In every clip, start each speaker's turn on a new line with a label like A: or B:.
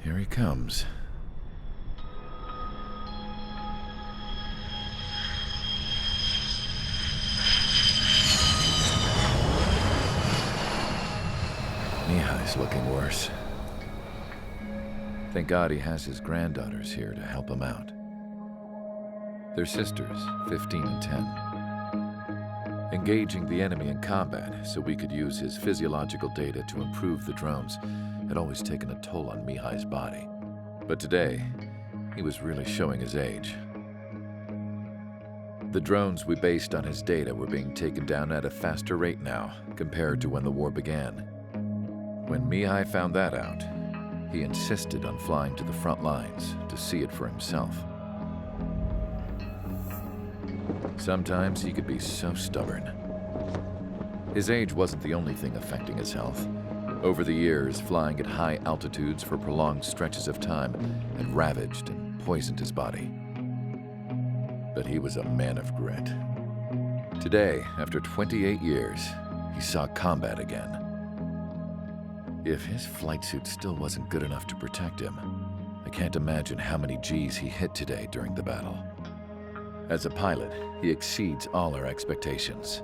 A: Here he comes. Mihai's looking worse. Thank God he has his granddaughters here to help him out. They're sisters, 15 and 10. Engaging the enemy in combat so we could use his physiological data to improve the drones had always taken a toll on Mihai's body. But today, he was really showing his age. The drones we based on his data were being taken down at a faster rate now compared to when the war began. When Mihai found that out, he insisted on flying to the front lines to see it for himself. Sometimes he could be so stubborn. His age wasn't the only thing affecting his health. Over the years, flying at high altitudes for prolonged stretches of time had ravaged and poisoned his body. But he was a man of grit. Today, after 28 years, he saw combat again. If his flight suit still wasn't good enough to protect him, I can't imagine how many Gs he hit today during the battle. As a pilot, he exceeds all our expectations.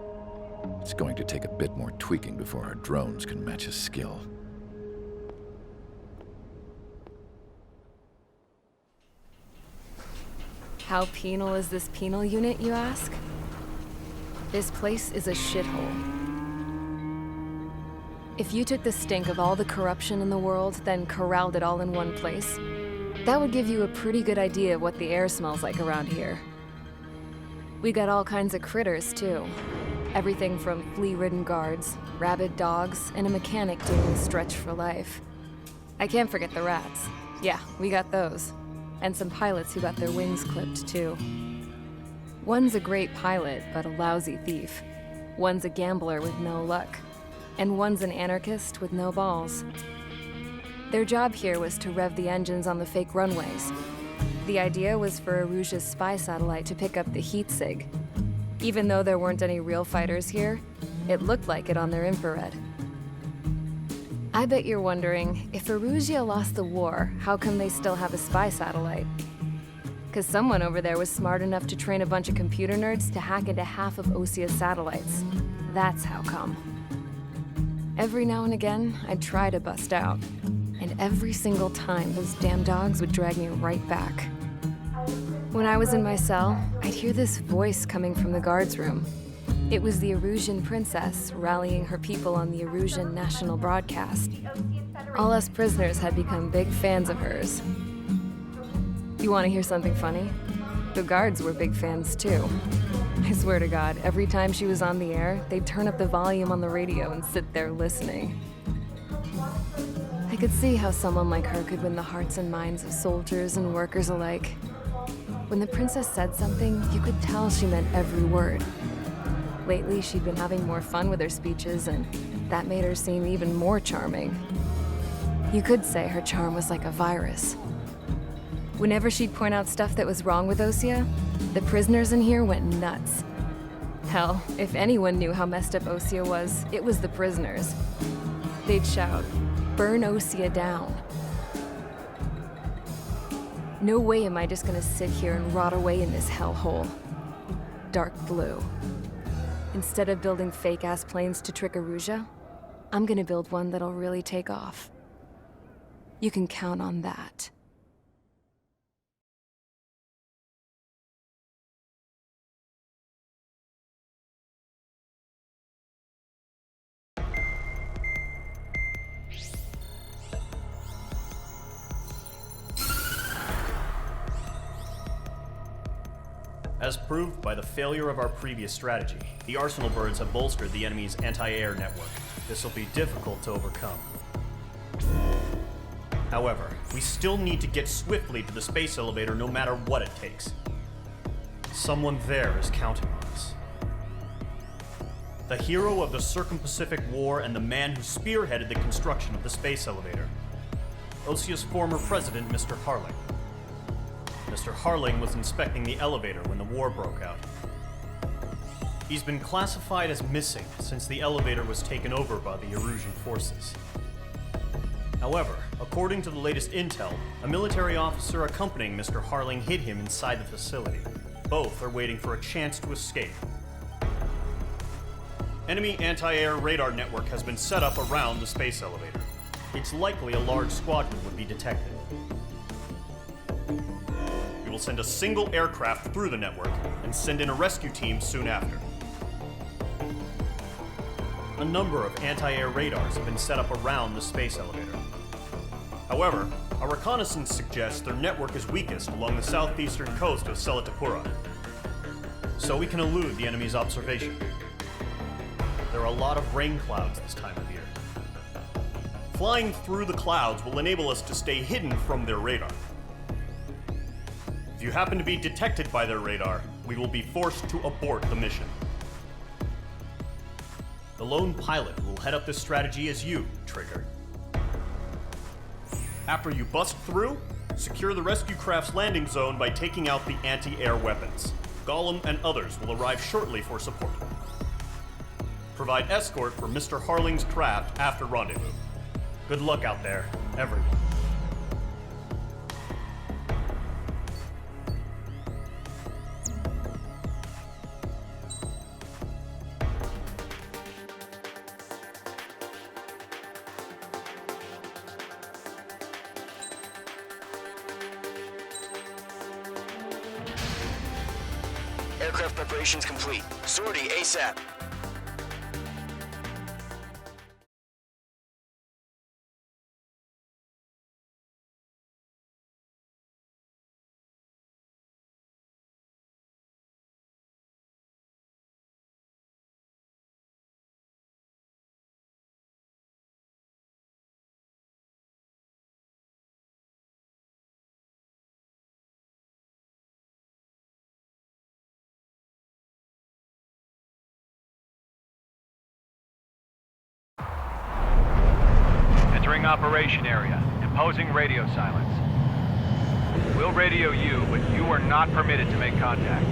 A: It's going to take a bit more tweaking before our drones can match his skill.
B: How penal is this penal unit, you ask? This place is a shithole. If you took the stink of all the corruption in the world, then corralled it all in one place, that would give you a pretty good idea of what the air smells like around here. We got all kinds of critters, too. Everything from flea-ridden guards, rabid dogs, and a mechanic doing the stretch for life. I can't forget the rats. Yeah, we got those. And some pilots who got their wings clipped, too. One's a great pilot, but a lousy thief. One's a gambler with no luck. And one's an anarchist with no balls. Their job here was to rev the engines on the fake runways. The idea was for Erusia's spy satellite to pick up the heat sig. Even though there weren't any real fighters here, it looked like it on their infrared. I bet you're wondering, if Erusia lost the war, how come they still have a spy satellite? 'Cause someone over there was smart enough to train a bunch of computer nerds to hack into half of Osia's satellites. That's how come. Every now and again, I'd try to bust out. And every single time, those damn dogs would drag me right back. When I was in my cell, I'd hear this voice coming from the guards room. It was the Erusian princess rallying her people on the Erusian national broadcast. All us prisoners had become big fans of hers. You want to hear something funny? The guards were big fans too. I swear to God, every time she was on the air, they'd turn up the volume on the radio and sit there listening. I could see how someone like her could win the hearts and minds of soldiers and workers alike. When the princess said something, you could tell she meant every word. Lately, she'd been having more fun with her speeches, and that made her seem even more charming. You could say her charm was like a virus. Whenever she'd point out stuff that was wrong with Osia, the prisoners in here went nuts. Hell, if anyone knew how messed up Osia was, it was the prisoners. They'd shout, "Burn Osia down." No way am I just gonna sit here and rot away in this hellhole. Dark blue. Instead of building fake-ass planes to trick Erusia, I'm gonna build one that'll really take off. You can count on that.
C: As proved by the failure of our previous strategy, the Arsenal birds have bolstered the enemy's anti-air network. This will be difficult to overcome. However, we still need to get swiftly to the space elevator no matter what it takes. Someone there is counting on us. The hero of the Circum-Pacific War and the man who spearheaded the construction of the space elevator. Osia's former president, Mr. Harling. Mr. Harling was inspecting the elevator when the war broke out. He's been classified as missing since the elevator was taken over by the Erusian forces. However, according to the latest intel, a military officer accompanying Mr. Harling hid him inside the facility. Both are waiting for a chance to escape. Enemy anti-air radar network has been set up around the space elevator. It's likely a large squadron would be detected. We will send a single aircraft through the network and send in a rescue team soon after. A number of anti-air radars have been set up around the space elevator. However, our reconnaissance suggests their network is weakest along the southeastern coast of Selatapura, so we can elude the enemy's observation. There are a lot of rain clouds this time of year. Flying through the clouds will enable us to stay hidden from their radar. If you happen to be detected by their radar, we will be forced to abort the mission. The lone pilot who will head up this strategy is you, Trigger. After you bust through, secure the rescue craft's landing zone by taking out the anti-air weapons. Gollum and others will arrive shortly for support. Provide escort for Mr. Harling's craft after rendezvous. Good luck out there, everyone.
D: Aircraft preparations complete. Sortie ASAP.
E: Entering operation area. Imposing radio silence. We'll radio you, but you are not permitted to make contact.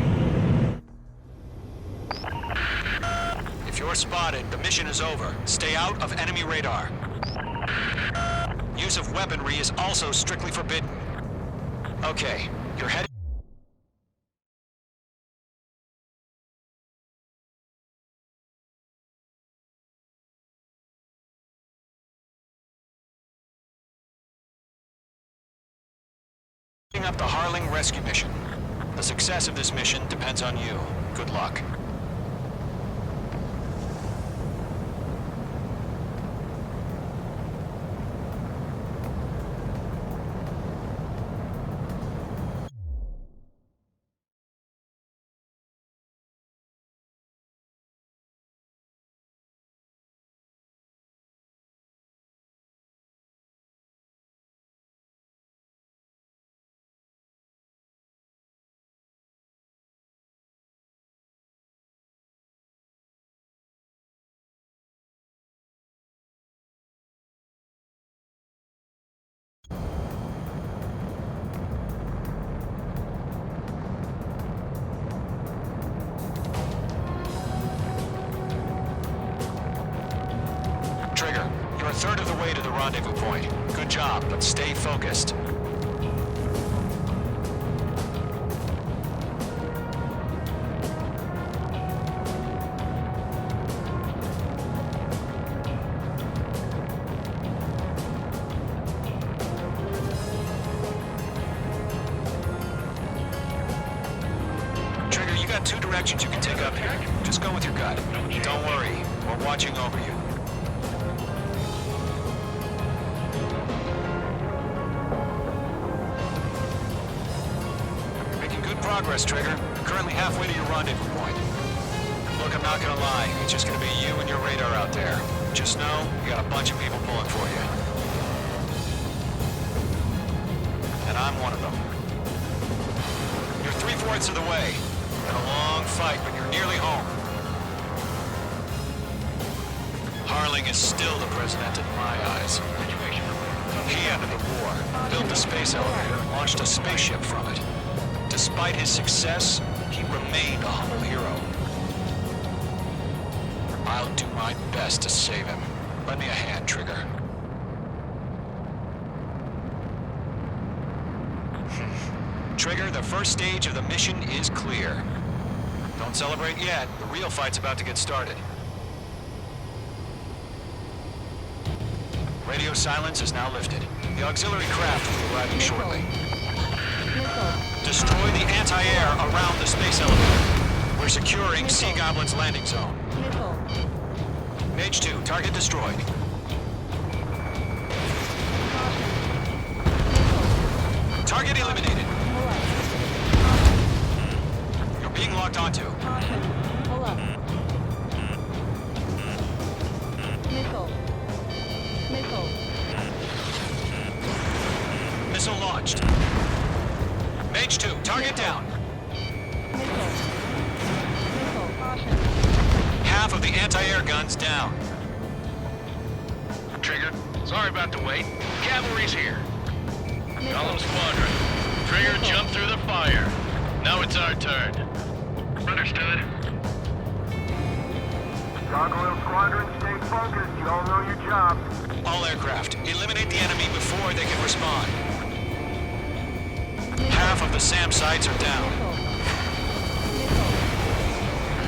D: If you're spotted, the mission is over. Stay out of enemy radar. Use of weaponry is also strictly forbidden. Okay, you're heading up the Harling rescue mission. The success of this mission depends on you. Good luck. Trigger, you're a third of the way to the rendezvous point. Good job, but stay focused. Trigger, you got two directions you can take up here. Just go with your gut. Don't worry, we're watching over you. Progress, Trigger. You're currently halfway to your rendezvous point. Look, I'm not gonna lie. It's just gonna be you and your radar out there. Just know, you got a bunch of people pulling for you. And I'm one of them. You're 3/4 of the way. Been a long fight, but you're nearly home. Harling is still the president in my eyes. He ended the war, built the space elevator, and launched a spaceship from it. Despite his success, he remained a humble hero. I'll do my best to save him. Lend me a hand, Trigger. Trigger, the first stage of the mission is clear. Don't celebrate yet. The real fight's about to get started. Radio silence is now lifted. The auxiliary craft will be arriving shortly. Destroy the anti-air around the space elevator. We're securing Sea Goblin's landing zone. Mage 2, target destroyed. Target eliminated. You're being locked onto.
F: Pull up.
D: Missile launched. Mage 2, target down. Half of the anti-air guns down.
G: Trigger, sorry about the wait. Cavalry's here. Golem Squadron. Trigger jumped through the fire. Now it's our turn. Understood.
H: Gargoyle Squadron, stay focused. You all know your job.
D: All aircraft, eliminate the enemy before they can respond. Half of the SAM sites are down.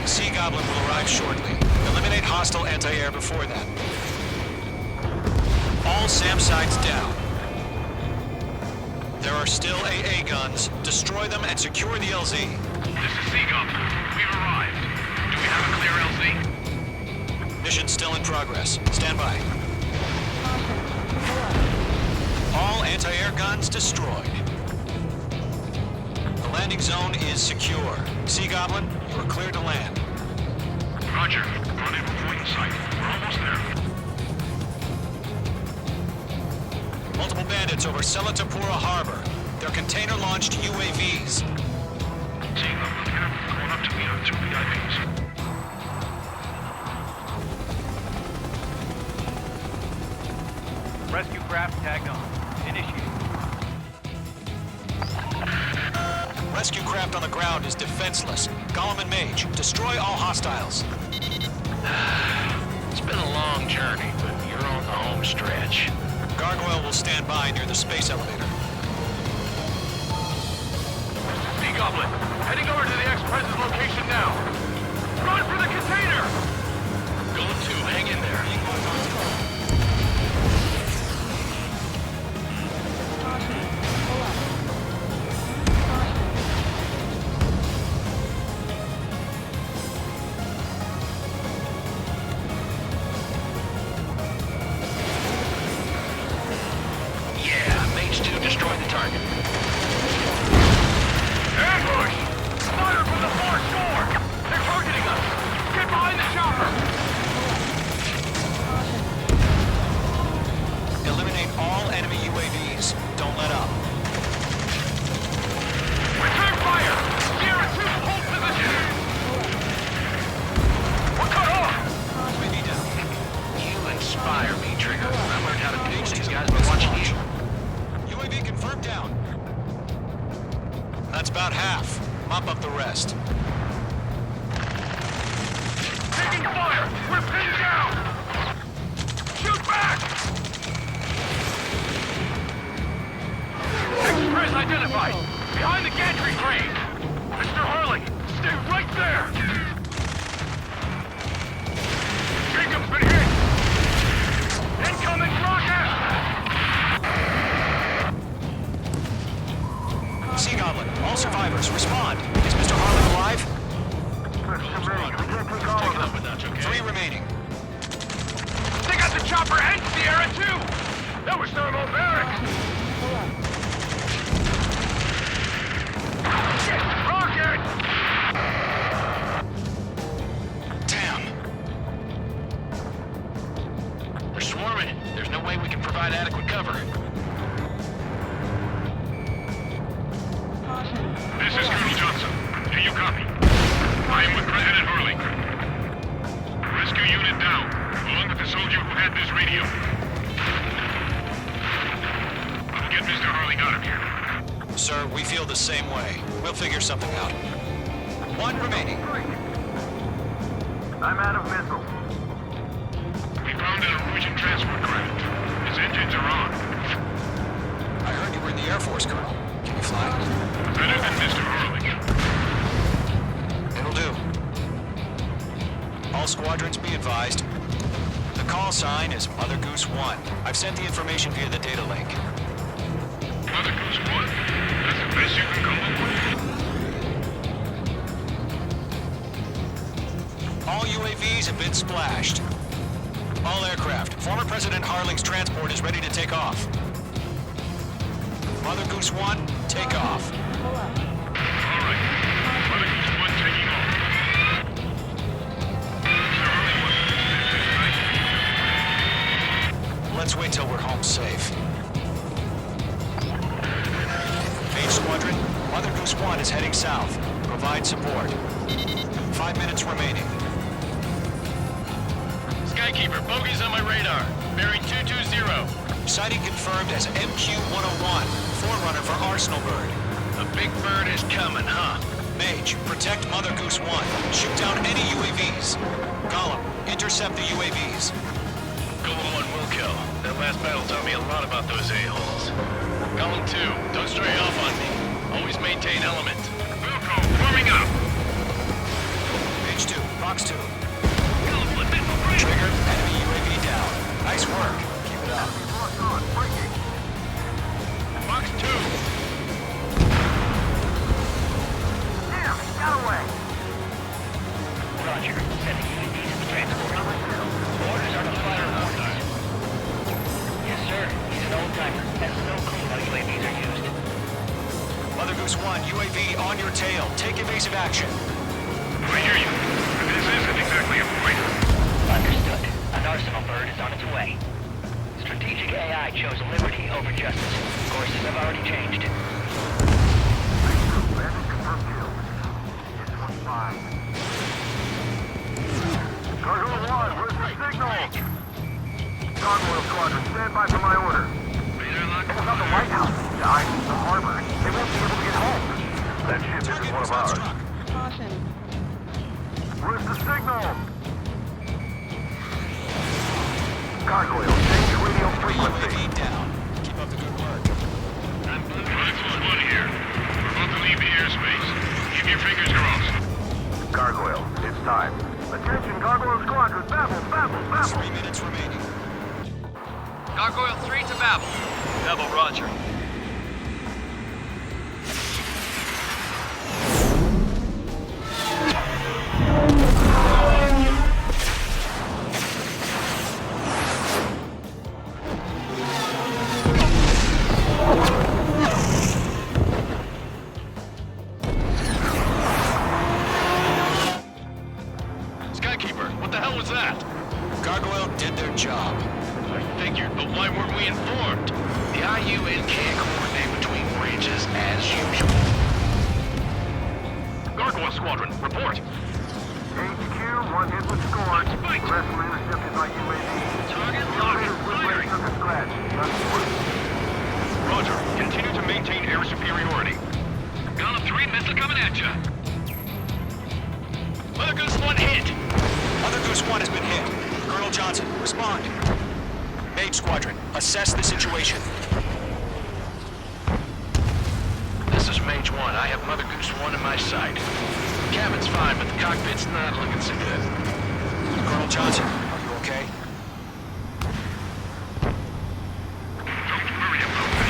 D: Sea Goblin will arrive shortly. Eliminate hostile anti-air before that. All SAM sites down. There are still AA guns. Destroy them and secure the LZ.
G: This is Sea Goblin. We've arrived. Do we have a clear LZ?
D: Mission still in progress. Stand by. All anti-air guns destroyed. The landing zone is secure. Sea Goblin, you are cleared to land.
G: Roger. Rendezvous point in sight. We're almost there.
D: Multiple bandits over Selatapura Harbor. They're container-launched UAVs.
G: Sea Goblin here. Going up to meet our 2 VIPs.
E: Rescue craft tagged on. Initiate.
D: Rescue craft on the ground is defenseless. Golem and Mage, destroy all hostiles.
G: It's been a long journey, but you're on the home stretch.
D: Gargoyle will stand by near the space elevator.
G: Sea Goblin, heading over to the ex-president's location now. Run for the container! Going to, hang in there. Yeah, Mage 2 destroyed the target. Ambush! Fire from the far shore! They're targeting us! Get behind the chopper!
D: Eliminate all enemy UAVs. Don't let up.
G: Return fire! Sierra 2, hold position! We're cut off!
D: UAV down.
G: You inspire me, Trigger. I learned how to pitch these guys by watching you.
D: UAV confirmed down. That's about half. Mop up the rest.
G: Taking fire! We're pinned down! Shoot back! Express identified! Behind the gantry crane! Mr. Harley, stay right there! Jacob's been hit! Incoming rocket!
D: Sea Goblin, all survivors, respond. Is Mr. Harley alive?
H: We can't take all of them.
G: But that's okay.
D: 3 remaining.
G: They got the chopper and Sierra too! That was thermobaric! Rocket!
D: Damn.
G: They're swarming. There's no way we can provide adequate cover. This is Colonel Johnson. Do you copy? I am with President Hurley. Rescue unit down, along with the soldier who had this radio. I'll get Mr. Hurley out of here.
D: Sir, we feel the same way. We'll figure something out. 1 remaining.
H: I'm out of missiles.
G: We found an Norwegian transport craft. His engines are on.
D: I heard you were in the Air Force, Colonel. Can you fly?
G: That
D: line is Mother Goose 1. I've sent the information via the data link.
G: Mother Goose 1. That's the best you can come up with.
D: All UAVs have been splashed. All aircraft. Former President Harling's transport is ready to take off. Mother Goose 1, take off.
G: All right. Mother Goose 1 taking off. Mr. Harley,
D: Let's wait till we're home safe. Mage Squadron, Mother Goose 1 is heading south. Provide support. 5 minutes remaining.
G: Skykeeper, bogeys on my radar. Bearing 220.
D: Sighting confirmed as MQ-101, forerunner for Arsenal Bird.
G: A big bird is coming, huh?
D: Mage, protect Mother Goose 1. Shoot down any UAVs. Gollum, intercept the UAVs.
G: Golem 1 will kill. That last battle taught me a lot about those a-holes. Golem 2, don't stray off on me. Always maintain element. Wilco, forming up.
D: Mage 2, Fox 2.
G: Golem 1, missile break.
D: Trigger, enemy UAV down. Nice work. Keep it up.
G: Fox 2.
H: Damn, he got away.
F: Roger. Sending UAVs to the transport. Orders are to fire orders. Yes, sir. He's an old-timer. Has no clue how UAVs are used.
D: Mother Goose 1, UAV on your tail. Take evasive action.
G: I hear you. This isn't exactly a fighter.
F: Understood. An Arsenal Bird is on its way. Strategic AI chose liberty over justice. Courses have already changed.
H: Cargo 1, where's the signal? Gargoyle Squadron, stand by for my order. It's not the White House, guys. It's the harbor. They won't be able to get home. That ship isn't one of ours.
I: Caution.
H: Where's the signal? Gargoyle, change radio frequency.
D: UAV down. Keep up the good work.
G: Mother Goose 1 here. We're about to leave the airspace. Keep your fingers crossed.
H: Gargoyle, it's time. Attention, Gargoyle Squadron, Babel, Babel, Babel.
D: 3 minutes remaining.
E: Gargoyle 3 to Babel. Babel, roger.
G: Skykeeper, what the hell was that?
D: Gargoyle did their job.
G: I figured, but why weren't we informed? The IUN can't coordinate between branches as usual. Gargoyle Squadron, report.
H: HQ, one hit with score.
G: Spiked.
H: Rest were intercepted by UAV.
G: Target locked. Firing.
H: Took a scratch.
G: Roger. Continue to maintain air superiority. Golem 3, missile coming at you. Mother Goose 1 hit.
D: Mother Goose 1 has been hit. Colonel Johnson, respond. Mage Squadron, assess the situation.
G: This is Mage 1. I have Mother Goose 1 in my sight. Cabin's fine, but the cockpit's not looking so good.
D: Colonel Johnson, are you okay?
G: Don't worry about me.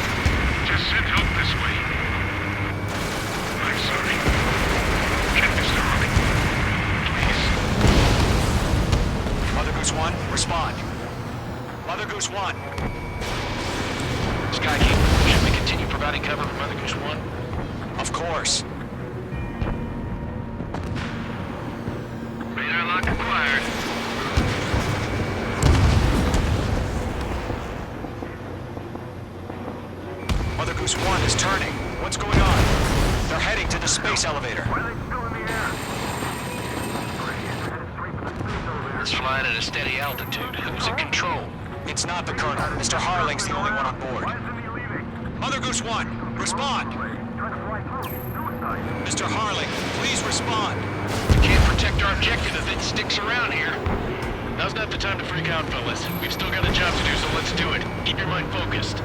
G: Just send help this way. I'm sorry. Get Mr. Harley. Please.
D: Mother Goose 1, respond. Mother Goose 1.
G: Skykeeper, should we continue providing cover for Mother Goose 1?
D: Of course.
G: Radar lock acquired.
D: Mother Goose 1 is turning. What's going on? They're heading to the space elevator.
H: Why are they still in the air? Straight for the space elevator.
G: It's flying at a steady altitude. Who's in control?
D: It's not the Colonel. Mr. Harling's the only one on board.
H: Why isn't he leaving?
D: Mother Goose 1, respond.
H: Trying to fly through. Suicide.
D: Mr. Harling, please respond.
G: We can't protect our objective if it sticks around here. Now's not the time to freak out, fellas. We've still got a job to do, so let's do it. Keep your mind focused.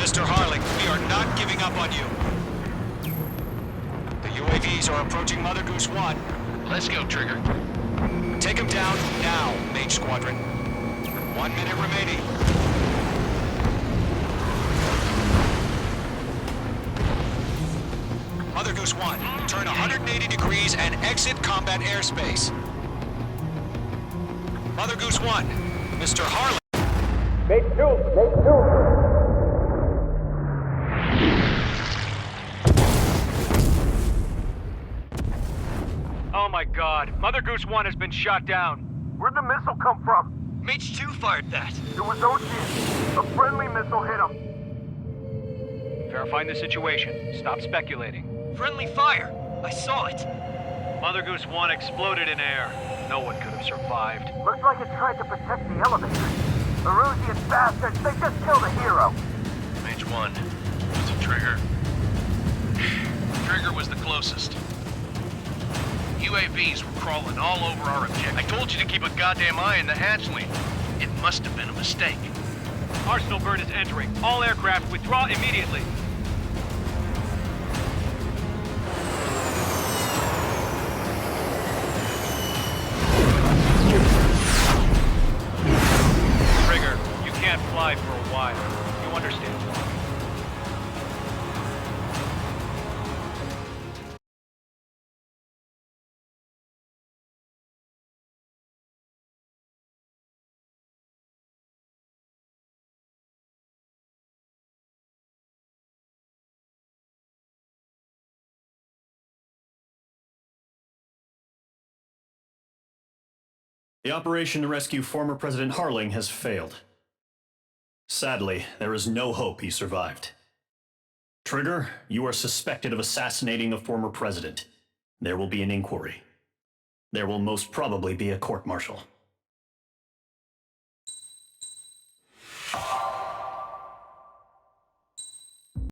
D: Mr. Harling, we are not giving up on you. The UAVs are approaching Mother Goose 1.
G: Let's go, Trigger.
D: Take Take him down now, Mage Squadron. 1 minute remaining. Mother Goose 1, turn 180 degrees and exit combat airspace. Mother Goose 1, Mr. Harlan.
E: Oh my god, Mother Goose 1 has been shot down.
H: Where'd the missile come from?
F: Mage 2 fired that.
H: It was OG. A friendly missile hit him.
E: Verifying the situation. Stop speculating.
F: Friendly fire. I saw it.
E: Mother Goose 1 exploded in air. No one could have survived.
H: Looks like it tried to protect the elevator. The Erusian bastards, they just killed a hero.
G: Mage 1. Was it Trigger? Trigger was the closest. UAVs were crawling all over our objective. I told you to keep a goddamn eye on the hatchling. It must have been a mistake.
E: Arsenal bird is entering. All aircraft withdraw immediately. Trigger, you can't fly for a while. You understand why.
C: The operation to rescue former President Harling has failed. Sadly, there is no hope he survived. Trigger, you are suspected of assassinating the former president. There will be an inquiry. There will most probably be a court-martial.